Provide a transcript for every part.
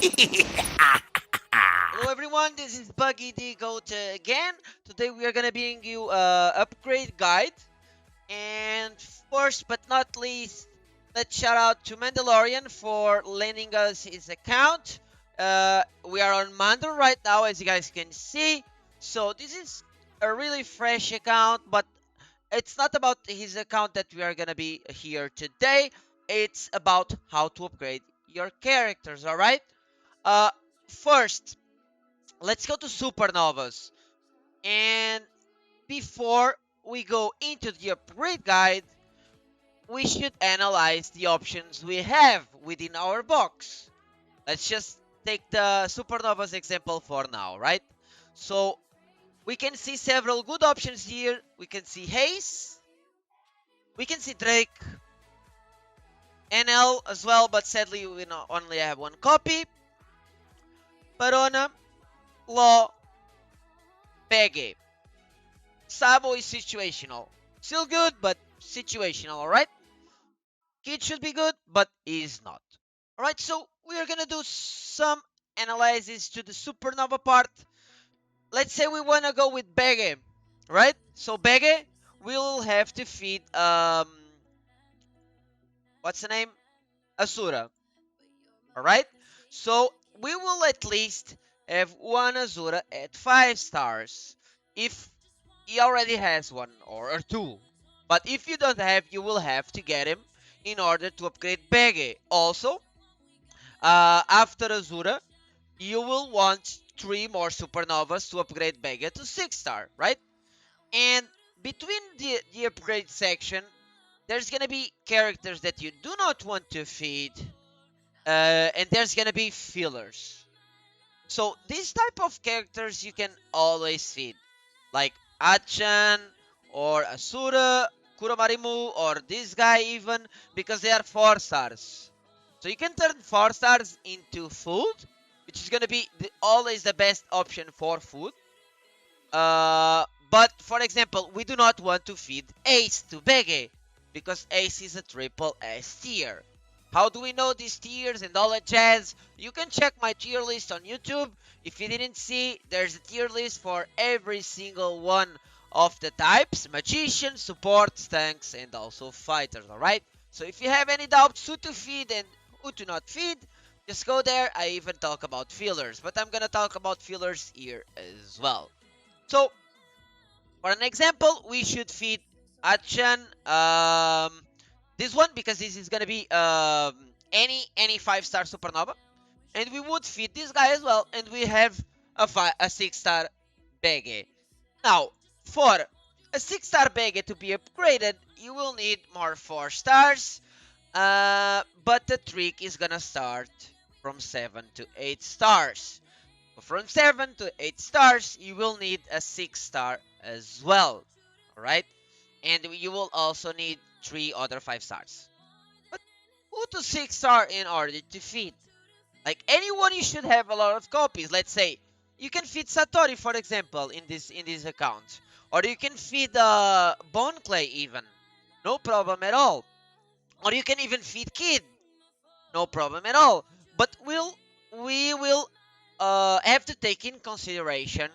Hello everyone, this is Buggy the Goat again. Today we are gonna bring you a upgrade guide. And first but not least, let's shout out to Mandalorian for lending us his account. We are on Mando right now, as you guys can see. So this is a really fresh account, but it's not about his account that we are gonna be here today. It's about how to upgrade your characters, alright? Uh, First, let's go to Supernovas. And before we go into the upgrade guide, we should analyze the options we have within our box. Let's just take the Supernovas example for now, right? So we can see several good options here. We can see Haze, we can see Drake, NL as well, but sadly we only have one copy. Parona, Law, Peggy. Sabo is situational. Still good, but situational, alright? Kid should be good, but is not. Alright, so we are gonna do some analysis to the supernova part. Let's say we wanna go with Bege, right? So Bege, we'll have to feed what's the name? Asura. Alright? So we will at least have one Azura at 5 stars. If he already has one or two. But if you don't have, you will have to get him in order to upgrade Bege. Also, after Azura, you will want 3 more Supernovas to upgrade Bege to 6 star, right? And between the upgrade section, there's gonna be characters that you do not want to feed, and there's gonna be fillers. So these type of characters you can always feed, like Achan or Asura, Kuromarimu, or this guy even, because they are 4 stars. So you can turn 4 stars into food, which is gonna be always the best option for food. But for example, we do not want to feed Ace to Bege, because Ace is a triple S tier. How do we know these tiers and all that jazz? You can check my tier list on YouTube. If you didn't see, there's a tier list for every single one of the types: magician, support, tanks, and also fighters, alright? So if you have any doubts who to feed and who to not feed, just go there. I even talk about fillers, but I'm gonna talk about fillers here as well. So for an example, we should feed Achan this one, because this is gonna be any 5-star supernova, and we would feed this guy as well, and we have a 6-star Bege. Now, for a 6-star Bege to be upgraded, you will need more 4 stars, but the trick is gonna start from 7 to 8 stars. From 7 to 8 stars, you will need a 6 star as well. Alright? And you will also need 3 other 5 stars. But who to 6 star in order to feed? Like anyone, you should have a lot of copies. Let's say you can feed Satori, for example, in this account. Or you can feed Bone Clay even. No problem at all. Or you can even feed Kid. No problem at all. But we will have to take in consideration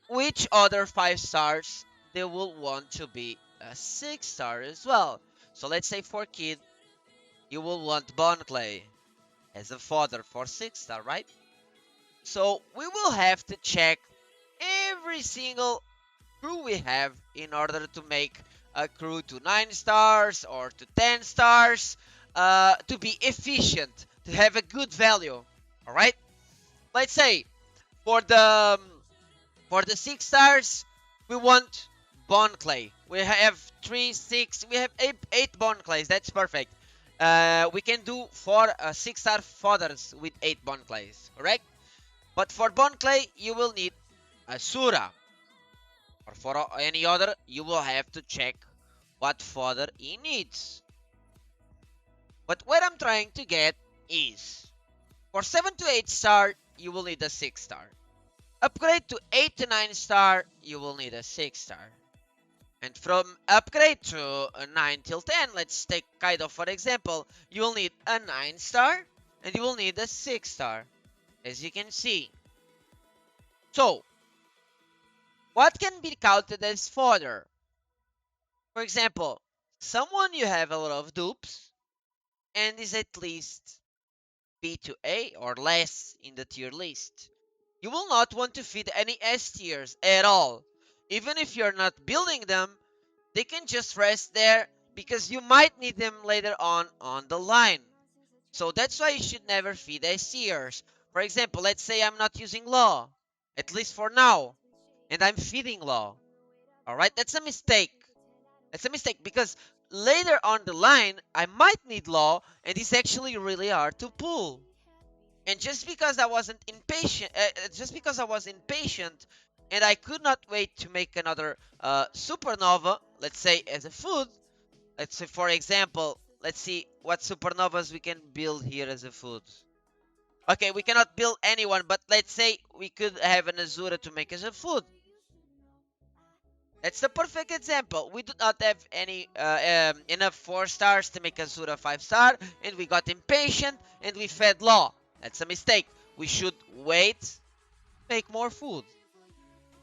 which other 5 stars they will want to be a 6 star as well. So let's say for Kid, you will want Clay as a fodder for 6 star, right? So we will have to check every single crew we have in order to make a crew to 9 stars or to 10 stars, to be efficient, to have a good value. Alright? Let's say for the 6 stars, we want Bone Clay. We have 3, 6, we have 8 Bone Clays. That's perfect. We can do 4 6-star fodders with 8 Bone Clays, correct? But for Bone Clay, you will need Asura. Or for any other, you will have to check what fodder he needs. But what I'm trying to get is, for 7 to 8 star, you will need a 6 star. Upgrade to 8 to 9 star, you will need a 6 star. And from upgrade to 9 till 10, let's take Kaido for example, you will need a 9 star. and you will need a 6 star, as you can see. So, what can be counted as fodder? For example, someone you have a lot of dupes and is at least B to A or less in the tier list. You will not want to feed any S tiers at all. Even if you're not building them, they can just rest there because you might need them later on the line. So that's why you should never feed S tiers. For example, let's say I'm not using law, at least for now, and I'm feeding law. Alright, that's a mistake. That's a mistake because later on the line, I might need law, and it's actually really hard to pull. And just because I was impatient, and I could not wait to make another supernova, let's say as a food. Let's say, for example, let's see what supernovas we can build here as a food. Okay, we cannot build anyone, but let's say we could have an Azura to make as a food. That's the perfect example. We do not have any enough 4 stars to make Azura 5 star, and we got impatient and we fed Law. That's a mistake. We should wait, make more food.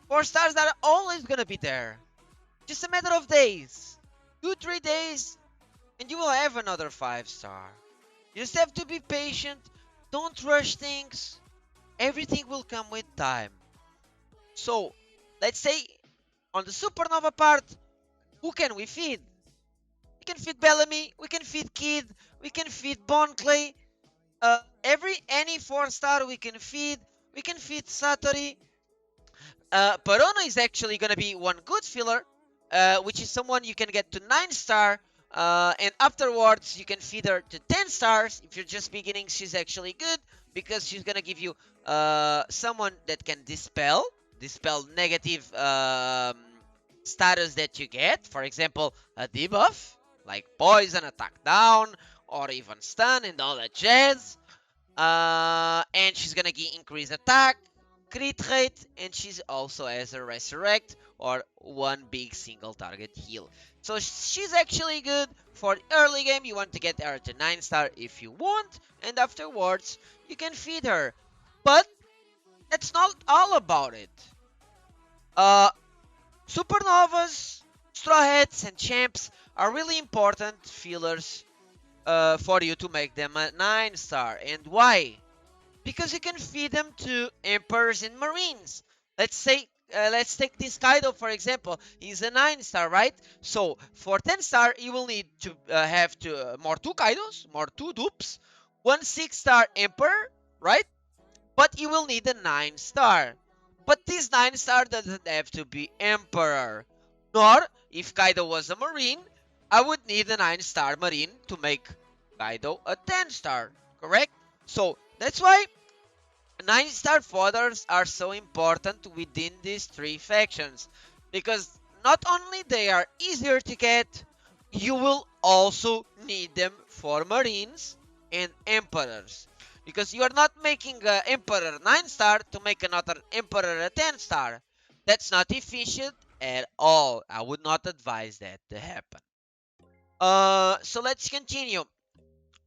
4 stars are always gonna be there. Just a matter of days. 2-3 days, and you will have another 5 star. You just have to be patient. Don't rush things. Everything will come with time. So, let's say on the supernova part, who can we feed? We can feed Bellamy, we can feed Kid, we can feed Bonclay. Any 4 star we can feed. We can feed Satori. Perona is actually gonna be one good filler, which is someone you can get to 9 star. And afterwards you can feed her to 10 stars. If you're just beginning, she's actually good because she's gonna give you someone that can dispel negative status that you get. For example, a debuff like poison, attack down, or even stun and all that jazz. And she's gonna increase attack, crit rate, and she's also has a resurrect or one big single target heal. So she's actually good for early game. You want to get her to 9 star if you want, and afterwards you can feed her. But that's not all about it. Uh, Supernovas, Straw Hats, and Champs are really important fillers for you to make them a 9 star. And why? Because you can feed them to Emperors and Marines. Let's take this Kaido for example. He's a 9 star, right? So for 10 star, you will need to have more 2 Kaidos, more 2 dupes, 1 6 star Emperor, right? But you will need a 9 star. But this 9 star doesn't have to be Emperor. Nor, if Kaido was a Marine, I would need a 9 star Marine to make Kaido a 10 star. Correct? So, that's why 9 star fodders are so important within these 3 factions. Because not only they are easier to get, you will also need them for Marines and Emperors. Because you are not making an Emperor 9 star to make another Emperor a 10 star. That's not efficient at all. I would not advise that to happen. So let's continue.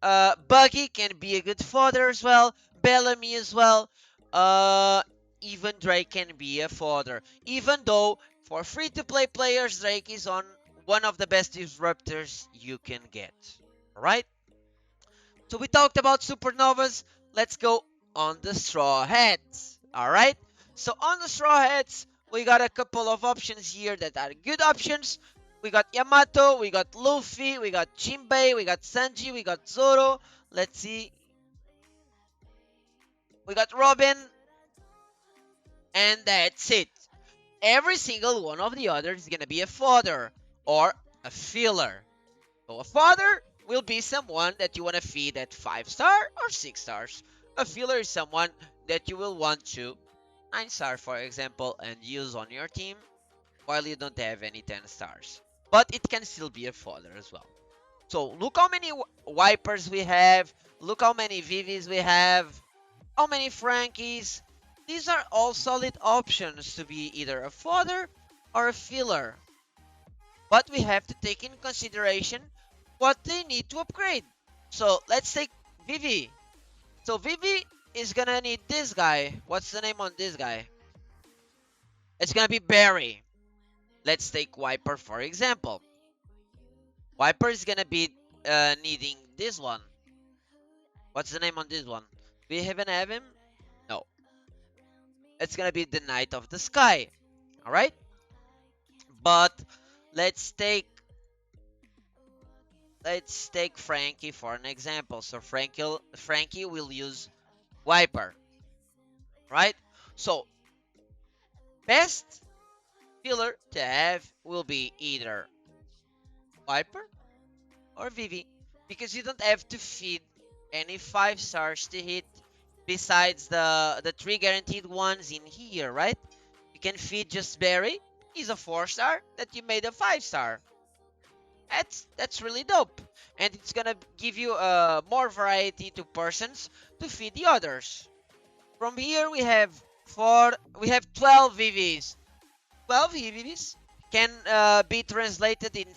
Buggy can be a good fodder as well. Bellamy as well. Uh, Even Drake can be a fodder. Even though for free-to-play players, Drake is on one of the best disruptors you can get. Alright? So we talked about supernovas. Let's go on the straw hats. Alright? So on the straw hats, we got a couple of options here that are good options. We got Yamato, we got Luffy, we got Jinbei, we got Sanji, we got Zoro. Let's see. We got Robin. And that's it. Every single one of the others is going to be a fodder or a filler. So a fodder will be someone that you want to feed at 5 star or 6 stars. A filler is someone that you will want to 9 star, for example, and use on your team while you don't have any 10 stars. But it can still be a fodder as well. So look how many wipers we have. Look how many Vivis we have. How many Frankies. These are all solid options to be either a fodder or a filler. But we have to take in consideration what they need to upgrade. So let's take Vivi. So Vivi is gonna need this guy. What's the name on this guy? It's gonna be Barry. Let's take Wiper for example. Wiper is gonna be needing this one. What's the name on this one? We haven't have him? No. It's gonna be the Knight of the Sky. Alright? But let's take Frankie for an example. So Frankie will use Wiper. Right? So best filler to have will be either Viper or Vivi, because you don't have to feed any 5 stars to hit besides the 3 guaranteed ones in here, right? You can feed just Barry. He's a 4-star that you made a 5-star. That's really dope, and it's gonna give you more variety to persons to feed the others. From here we have 12 VVs. 12 EVs can be translated in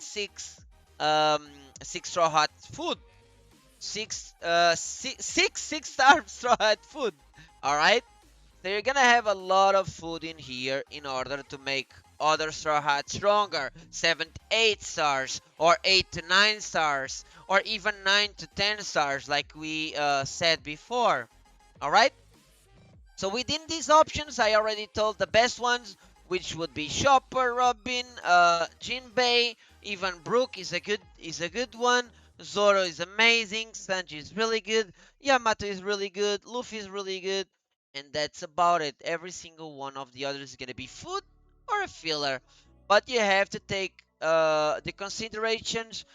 um, 6 straw hut food. Six star straw hut food. All right. So you're gonna have a lot of food in here in order to make other straw hats stronger. 7 to 8 stars, or 8 to 9 stars, or even 9 to 10 stars, like we said before. All right. So within these options, I already told the best ones, which would be Chopper, Robin, Jinbei, even Brook is a good one. Zoro is amazing. Sanji is really good. Yamato is really good. Luffy is really good. And that's about it. Every single one of the others is gonna be food or a filler. But you have to take the considerations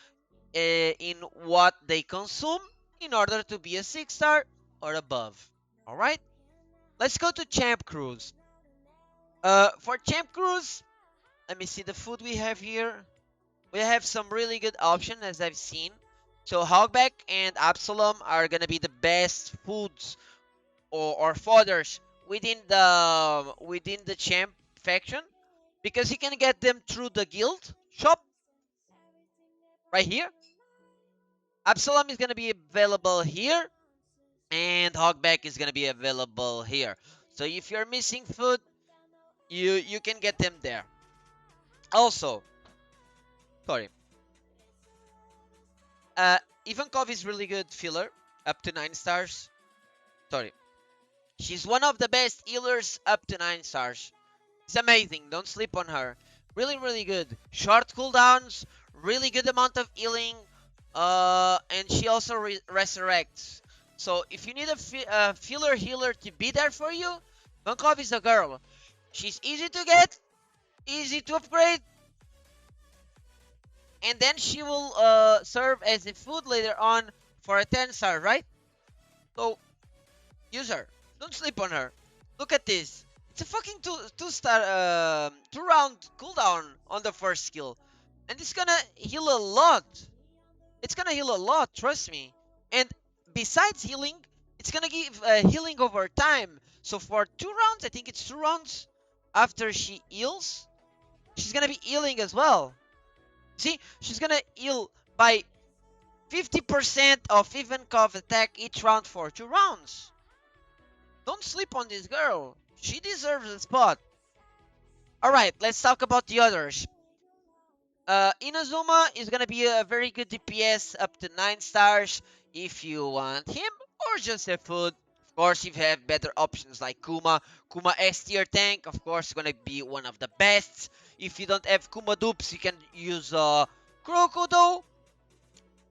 in what they consume in order to be a 6-star or above. Alright? Let's go to Champ Cruise. For Champ Cruise, let me see the food we have here. We have some really good options as I've seen. So Hogback and Absalom are gonna be the best foods or fodders within the Champ faction, because you can get them through the guild shop right here. Absalom is gonna be available here, and Hogback is gonna be available here. So if you're missing food, you can get them there. Also, sorry. Uh, Ivankov is really good filler, up to 9 stars. Sorry. She's one of the best healers up to 9 stars. It's amazing. Don't sleep on her. Really, really good. Short cooldowns, really good amount of healing, and she also resurrects. So if you need a filler healer to be there for you, Ivankov is a girl. She's easy to get, easy to upgrade, and then she will serve as a food later on for a 10-star, right? So use her. Don't sleep on her. Look at this. It's a fucking two-star 2-round cooldown on the first skill, and it's gonna heal a lot. It's gonna heal a lot, trust me. And besides healing, it's gonna give healing over time. So for 2 rounds, I think it's 2 rounds after she heals, she's gonna be healing as well. See, she's gonna heal by 50% of Ivankov attack each round for 2 rounds. Don't sleep on this girl. She deserves a spot. Alright, let's talk about the others. Inazuma is gonna be a very good DPS up to 9 stars if you want him, or just a food. Of course, if you have better options like Kuma. Kuma S tier tank, of course, gonna be one of the best. If you don't have Kuma dupes, you can use Crocodile.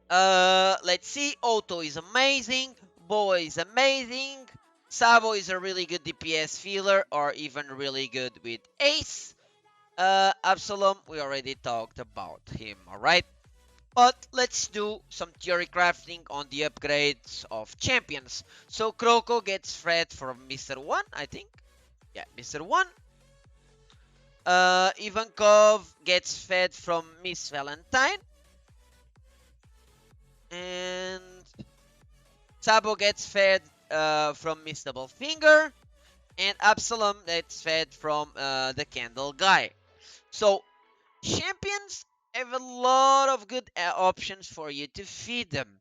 Let's see. Otto is amazing. Boa is amazing. Sabo is a really good DPS feeler, or even really good with Ace. Absalom, we already talked about him, alright? But let's do some theory crafting on the upgrades of champions. So Kroko gets fed from Mr. 1, I think. Yeah, Mr. 1. Ivankov gets fed from Miss Valentine. And Sabo gets fed from Miss Double Finger. And Absalom gets fed from the Candle Guy. So champions have a lot of good options for you to feed them.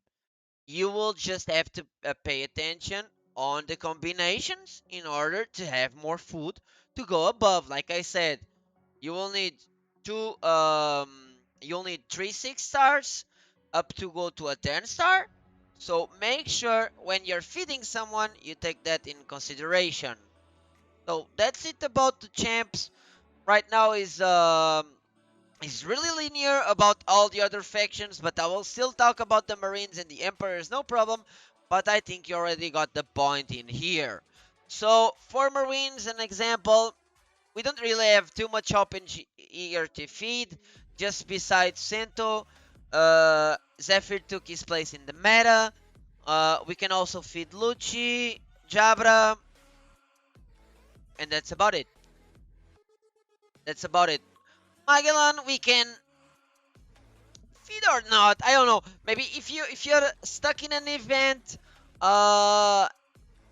You will just have to pay attention on the combinations in order to have more food to go above. Like I said, you will need two you'll need 3 6 stars up to go to a 10 star. So make sure when you're feeding someone you take that in consideration. So that's it about the champs. Right now is really linear about all the other factions, but I will still talk about the Marines and the Emperors, no problem. But I think you already got the point in here. So for Marines, an example, we don't really have too much option here to feed. Just besides Sento, Zephyr took his place in the meta. We can also feed Lucci, Jabra, and that's about it. That's about it. Magellan, we can feed or not. I don't know. Maybe if you're stuck in an event, uh,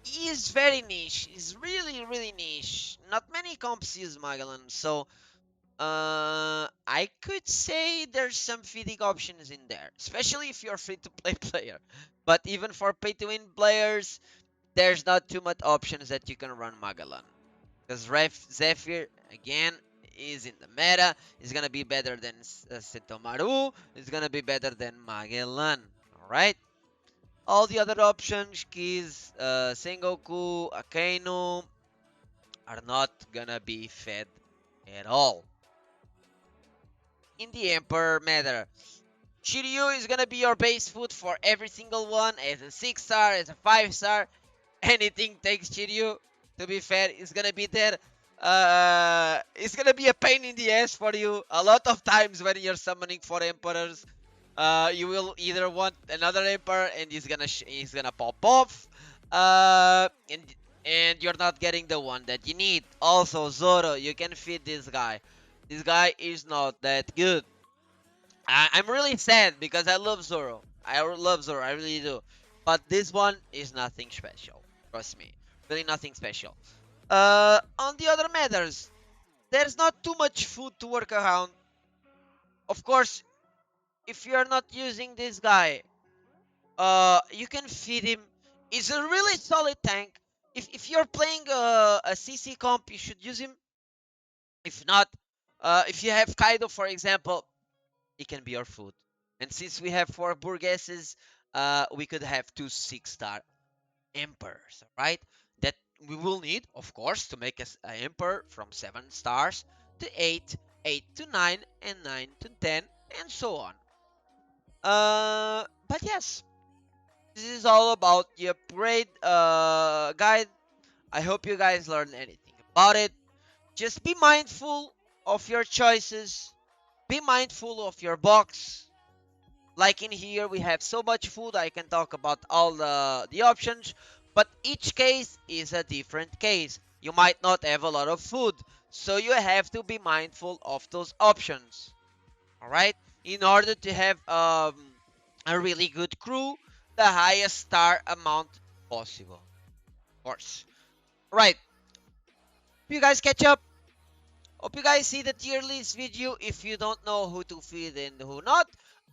he is very niche. He's really really niche. Not many comps use Magellan, so I could say there's some feeding options in there, especially if you're free to play player. But even for pay to win players, there's not too much options that you can run Magellan. Because Zephyr, again, is in the meta. Is going to be better than Setomaru. Is going to be better than Magellan. Alright? All the other options, Kiz, Sengoku, Akainu, are not going to be fed at all in the Emperor meta. Shiryu is gonna be your base food for every single one, as a 6 star, as a 5 star. Anything takes Shiryu. To be fair, it's gonna be there. It's gonna be a pain in the ass for you. A lot of times when you're summoning for Emperors, you will either want another Emperor and he's gonna pop off, and you're not getting the one that you need. Also, Zoro, you can feed this guy. This guy is not that good. I'm really sad because I love Zoro. I love Zoro, I really do. But this one is nothing special. Trust me. Really nothing special. On the other matters, there's not too much food to work around. Of course, if you're not using this guy, you can feed him. He's a really solid tank. If you're playing a CC comp, you should use him. If not, if you have Kaido, for example, it can be our food. And since we have 4 Burgesses, we could have 2 6 star emperors, right? That we will need, of course, to make us an emperor from 7 stars to 8, 8 to 9, and 9 to 10, and so on. But yes, this is all about the upgrade guide. I hope you guys learned anything about it. Just be mindful of your choices. Be mindful of your box. Like in here, we have so much food. I can talk about all the options, but each case is a different case. You might not have a lot of food, so you have to be mindful of those options. All right, in order to have a really good crew, the highest star amount possible, of course. All right, you guys catch up. Hope you guys see the tier list video. If you don't know who to feed and who not,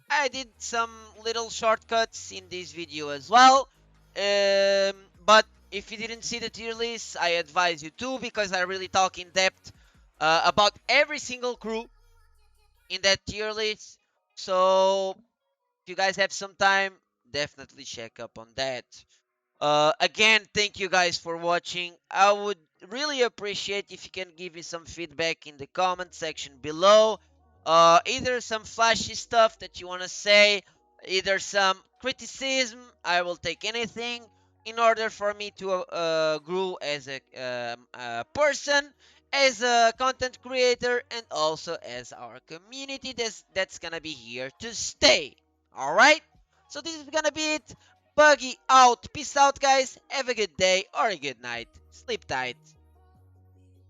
I did some little shortcuts in this video as well. But if you didn't see the tier list, I advise you to, because I really talk in depth about every single crew in that tier list. So if you guys have some time, definitely check up on that. Again, thank you guys for watching. I would really appreciate if you can give me some feedback in the comment section below. Either some flashy stuff that you want to say, either some criticism. I will take anything in order for me to grow as a person, as a content creator, and also as our community that's gonna be here to stay. All right. So this is gonna be it. Buggy out. Peace out, guys. Have a good day or a good night. Sleep tight.